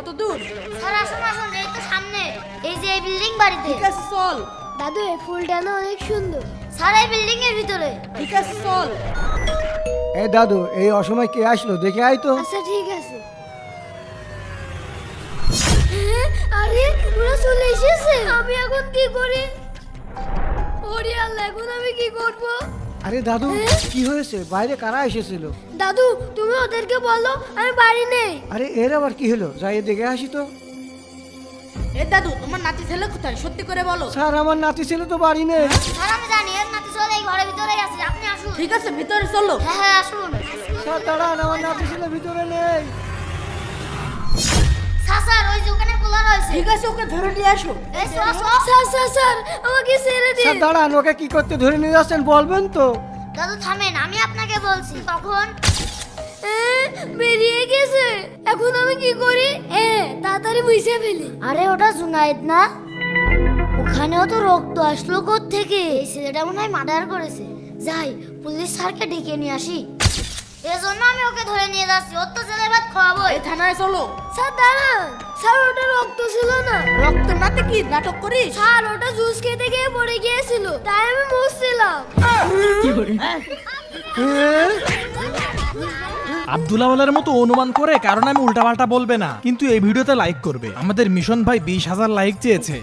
কত দূর? স্যার আসুন আসুন, এই তো সামনে, এই যে এই বিল্ডিং বাড়িতে। ঠিক আছে চল। দাদু এই ফুলটা না অনেক সুন্দর। স্যার এই বিল্ডিং এর ভিতরে। ঠিক আছে চল। এই দাদু, এই অসময় কে আসলো দেখে আয় তো। আচ্ছা ঠিক আছে। আরে ওরা চলে এসেছে, আমি এখন কি করি? ওরে আল্লাহ, এখন আমি কি করব? আরে দাদু, কি হয়েছে? বাইরে কারা এসেছিল? দাদু তুমি ওদেরকে বলো আমি বাড়ি নেই। আরে এর আবার কি হলো? যাই দেখে আসি তো। এ দাদু, তোমার নাতি ছেলে কোথায়? সত্যি করে বলো। স্যার, আমার নাতি ছিল তো বাড়ি নেই। স্যার আমি জানি এর নাতি চলে এই ঘরের ভিতরেই আছে, আপনি আসুন। ঠিক আছে ভিতরে চলো। হ্যাঁ হ্যাঁ আসুন। স্যার দাঁড়ান, আমার নাতি ছিল ভিতরে নেই। স্যার ওই যে ওখানে খোলা রয়েছে। ঠিক আছে, ওকে ধরে নিয়ে আসো। এই স্যার স্যার আমাকে ছেড়ে স্যার দিন। দাঁড়ান, ওকে কি করতে ধরে নিয়ে যাচ্ছেন বলবেন তো? দাদু থামেন, আমি আপনাকে বলছি। তখন বেরিয়ে গেছে, এখন আমি কি করি? তাড়াতাড়ি মুছে ফেলি। আরে ওটা জুনায়েদ না? ওখানেও তো রক্ত আসলো কোত্থেকে? এই ছেলেটা মনে হয় মার্ডার করেছে। যাই পুলিশ স্যারকে ডেকে নিয়ে আসি। এজন্য আমি ওকে ধরে নিয়ে যাচ্ছি, ওর তো ছেলে ভাত খাওয়াবো। এই থানায় চলো। স্যার দাঁড়ান, স্যার ওটা রক্ত ছিল না। রক্ত নাতে কি নাটক করিস? স্যার ওটা জুস খেতে গিয়ে পড়ে গিয়েছিল, তাই আমি মুছছিলাম। আব্দুল্লাহর মতো অনুমান করে কারণ আমি উল্টাপাল্টা বলবে না, কিন্তু এই ভিডিওতে লাইক করবে। আমাদের মিশন ভাই 20,000 লাইক চেয়েছে।